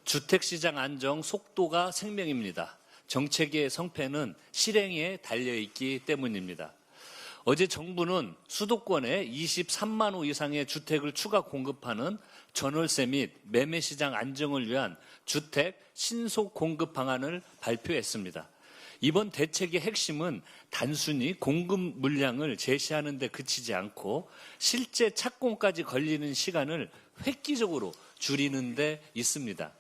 주택시장 안정 속도가 생명입니다. 정책의 성패는 실행에 달려있기 때문입니다. 어제 정부는 수도권에 23만 호 이상의 주택을 추가 공급하는 전월세 및 매매시장 안정을 위한 주택 신속 공급 방안을 발표했습니다. 이번 대책의 핵심은 단순히 공급 물량을 제시하는 데 그치지 않고 실제 착공까지 걸리는 시간을 획기적으로 줄이는 데 있습니다.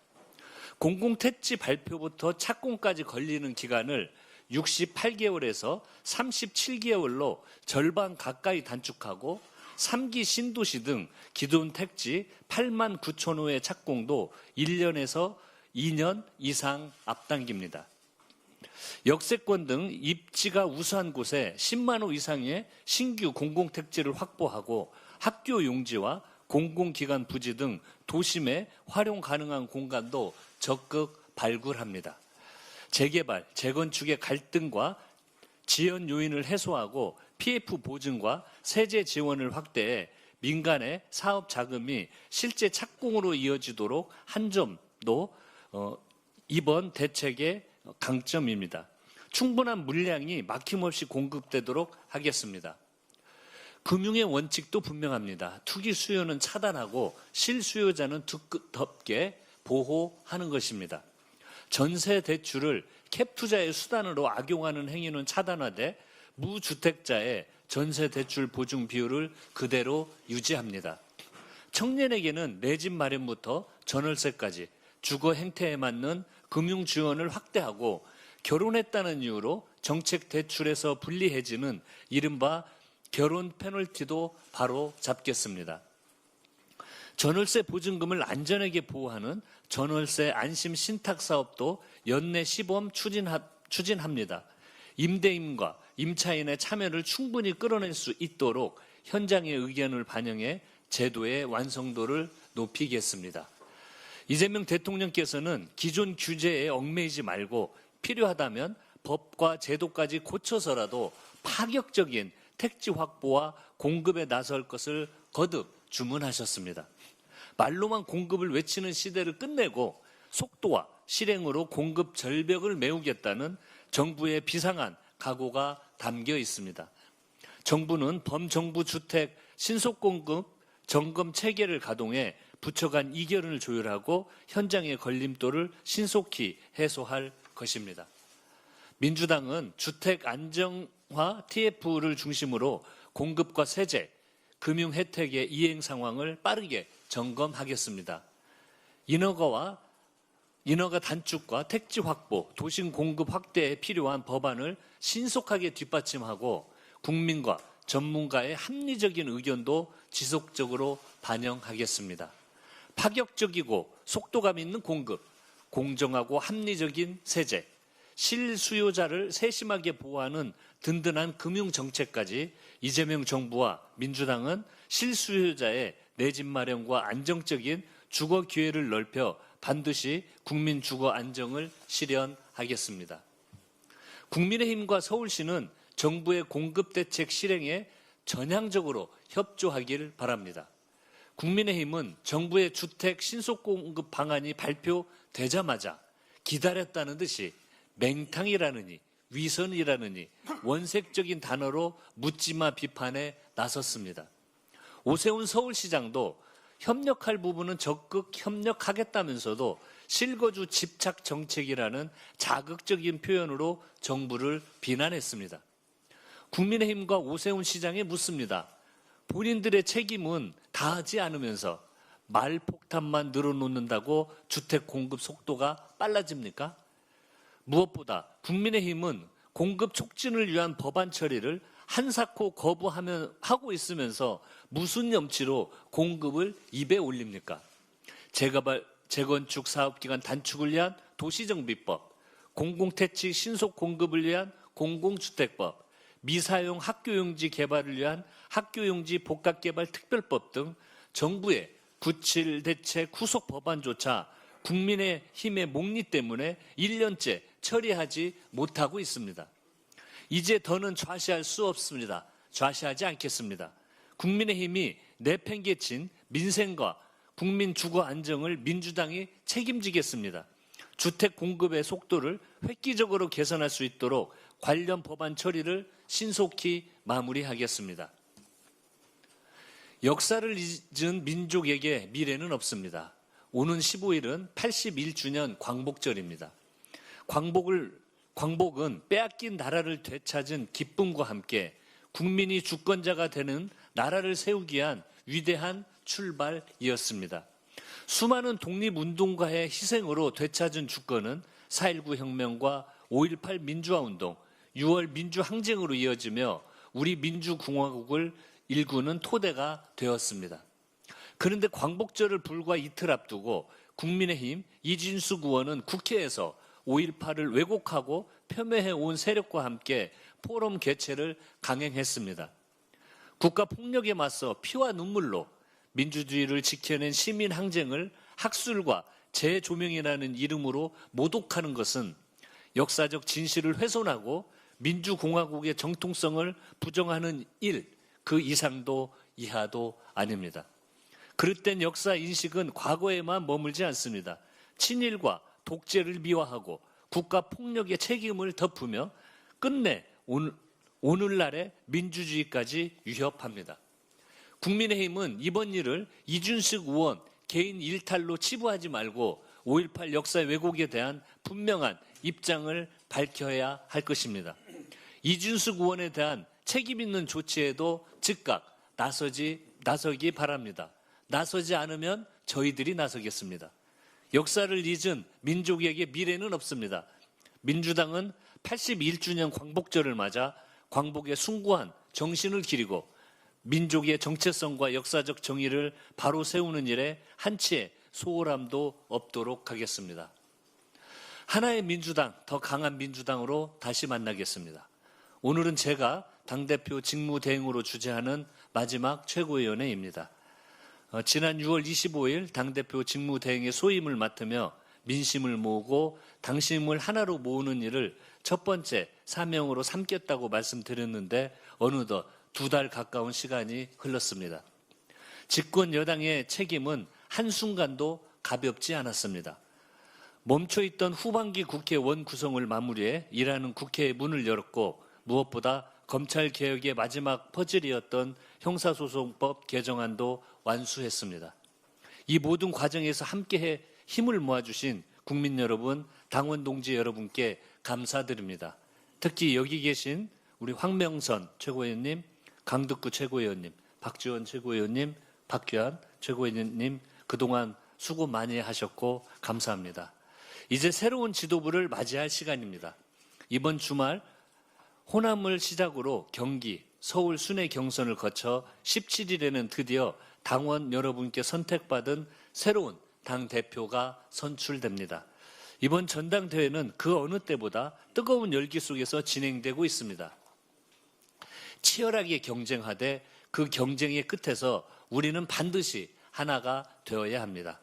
공공택지 발표부터 착공까지 걸리는 기간을 68개월에서 37개월로 절반 가까이 단축하고 3기 신도시 등 기존 택지 8만 9천 호의 착공도 1년에서 2년 이상 앞당깁니다. 역세권 등 입지가 우수한 곳에 10만 호 이상의 신규 공공택지를 확보하고 학교 용지와 공공기관 부지 등 도심에 활용 가능한 공간도 적극 발굴합니다. 재개발, 재건축의 갈등과 지연 요인을 해소하고 PF 보증과 세제 지원을 확대해 민간의 사업 자금이 실제 착공으로 이어지도록 한 점도 이번 대책의 강점입니다. 충분한 물량이 막힘없이 공급되도록 하겠습니다. 금융의 원칙도 분명합니다. 투기 수요는 차단하고 실수요자는 두텁게 보호하는 것입니다. 전세 대출을 캡 투자의 수단으로 악용하는 행위는 차단하되 무주택자의 전세 대출 보증 비율을 그대로 유지합니다. 청년에게는 내 집 마련부터 전월세까지 주거 행태에 맞는 금융 지원을 확대하고 결혼했다는 이유로 정책 대출에서 불리해지는 이른바 결혼 페널티도 바로 잡겠습니다. 전월세 보증금을 안전하게 보호하는 전월세 안심 신탁 사업도 연내 시범 추진합니다. 임대인과 임차인의 참여를 충분히 끌어낼 수 있도록 현장의 의견을 반영해 제도의 완성도를 높이겠습니다. 이재명 대통령께서는 기존 규제에 얽매이지 말고 필요하다면 법과 제도까지 고쳐서라도 파격적인 택지 확보와 공급에 나설 것을 거듭 주문하셨습니다. 말로만 공급을 외치는 시대를 끝내고 속도와 실행으로 공급 절벽을 메우겠다는 정부의 비상한 각오가 담겨 있습니다. 정부는 범정부 주택 신속공급 점검 체계를 가동해 부처 간 이견을 조율하고 현장의 걸림돌을 신속히 해소할 것입니다. 민주당은 주택 안정화 TF를 중심으로 공급과 세제, 금융 혜택의 이행 상황을 빠르게 점검하겠습니다. 인허가 단축과 택지 확보, 도심 공급 확대에 필요한 법안을 신속하게 뒷받침하고 국민과 전문가의 합리적인 의견도 지속적으로 반영하겠습니다. 파격적이고 속도감 있는 공급, 공정하고 합리적인 세제, 실수요자를 세심하게 보호하는 든든한 금융정책까지 이재명 정부와 민주당은 실수요자의 내 집 마련과 안정적인 주거 기회를 넓혀 반드시 국민 주거 안정을 실현하겠습니다. 국민의힘과 서울시는 정부의 공급 대책 실행에 전향적으로 협조하길 바랍니다. 국민의힘은 정부의 주택 신속 공급 방안이 발표되자마자 기다렸다는 듯이 맹탕이라느니 위선이라느니 원색적인 단어로 묻지마 비판에 나섰습니다. 오세훈 서울시장도 협력할 부분은 적극 협력하겠다면서도 실거주 집착 정책이라는 자극적인 표현으로 정부를 비난했습니다. 국민의힘과 오세훈 시장에 묻습니다. 본인들의 책임은 다하지 않으면서 말폭탄만 늘어놓는다고 주택 공급 속도가 빨라집니까? 무엇보다 국민의힘은 공급 촉진을 위한 법안 처리를 한사코 거부하고 있으면서 무슨 염치로 공급을 입에 올립니까? 재건축 사업기간 단축을 위한 도시정비법, 공공택지 신속 공급을 위한 공공주택법, 미사용 학교용지 개발을 위한 학교용지 복합개발 특별법 등 정부의 97 대책 후속 법안조차 국민의힘의 목리 때문에 1년째 처리하지 못하고 있습니다. 이제 더는 좌시할 수 없습니다. 좌시하지 않겠습니다. 국민의힘이 내팽개친 민생과 국민 주거 안정을 민주당이 책임지겠습니다. 주택 공급의 속도를 획기적으로 개선할 수 있도록 관련 법안 처리를 신속히 마무리하겠습니다. 역사를 잊은 민족에게 미래는 없습니다. 오는 15일은 81주년 광복절입니다. 광복은 빼앗긴 나라를 되찾은 기쁨과 함께 국민이 주권자가 되는 나라를 세우기 위한 위대한 출발이었습니다. 수많은 독립운동가의 희생으로 되찾은 주권은 4.19 혁명과 5.18 민주화운동, 6월 민주항쟁으로 이어지며 우리 민주공화국을 일구는 토대가 되었습니다. 그런데 광복절을 불과 이틀 앞두고 국민의힘 이진숙 의원은 국회에서 5.18을 왜곡하고 폄훼해 온 세력과 함께 포럼 개최를 강행했습니다. 국가폭력에 맞서 피와 눈물로 민주주의를 지켜낸 시민항쟁을 학술과 재조명이라는 이름으로 모독하는 것은 역사적 진실을 훼손하고 민주공화국의 정통성을 부정하는 일, 그 이상도 이하도 아닙니다. 그릇된 역사 인식은 과거에만 머물지 않습니다. 친일과 독재를 미화하고 국가 폭력의 책임을 덮으며 끝내 오늘날의 민주주의까지 위협합니다. 국민의힘은 이번 일을 이준석 의원 개인 일탈로 치부하지 말고 5.18 역사 왜곡에 대한 분명한 입장을 밝혀야 할 것입니다. 이준석 의원에 대한 책임 있는 조치에도 즉각 나서기 바랍니다. 나서지 않으면 저희들이 나서겠습니다. 역사를 잊은 민족에게 미래는 없습니다. 민주당은 81주년 광복절을 맞아 광복의 숭고한 정신을 기리고 민족의 정체성과 역사적 정의를 바로 세우는 일에 한치의 소홀함도 없도록 하겠습니다. 하나의 민주당, 더 강한 민주당으로 다시 만나겠습니다. 오늘은 제가 당대표 직무대행으로 주재하는 마지막 최고위원회입니다. 지난 6월 25일 당대표 직무대행의 소임을 맡으며 민심을 모으고 당심을 하나로 모으는 일을 첫 번째 사명으로 삼겠다고 말씀드렸는데 어느덧 2달 가까운 시간이 흘렀습니다. 집권 여당의 책임은 한순간도 가볍지 않았습니다. 멈춰있던 후반기 국회 원구성을 마무리해 일하는 국회의 문을 열었고 무엇보다 검찰개혁의 마지막 퍼즐이었던 형사소송법 개정안도 완수했습니다. 이 모든 과정에서 함께해 힘을 모아주신 국민 여러분, 당원 동지 여러분께 감사드립니다. 특히 여기 계신 우리 황명선 최고위원님, 강덕구 최고위원님, 박지원 최고위원님, 박규환 최고위원님 그동안 수고 많이 하셨고 감사합니다. 이제 새로운 지도부를 맞이할 시간입니다. 이번 주말 호남을 시작으로 경기, 서울 순회 경선을 거쳐 17일에는 드디어 당원 여러분께 선택받은 새로운 당대표가 선출됩니다. 이번 전당대회는 그 어느 때보다 뜨거운 열기 속에서 진행되고 있습니다. 치열하게 경쟁하되 그 경쟁의 끝에서 우리는 반드시 하나가 되어야 합니다.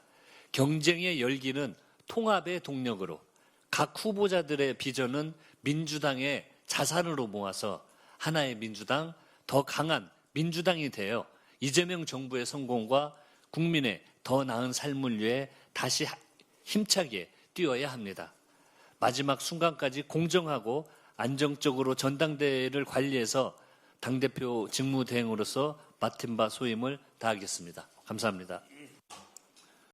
경쟁의 열기는 통합의 동력으로, 각 후보자들의 비전은 민주당의 자산으로 모아서 하나의 민주당, 더 강한 민주당이 되어 이재명 정부의 성공과 국민의 더 나은 삶을 위해 다시 힘차게 뛰어야 합니다. 마지막 순간까지 공정하고 안정적으로 전당대회를 관리해서 당대표 직무대행으로서 맡은 바 소임을 다하겠습니다. 감사합니다.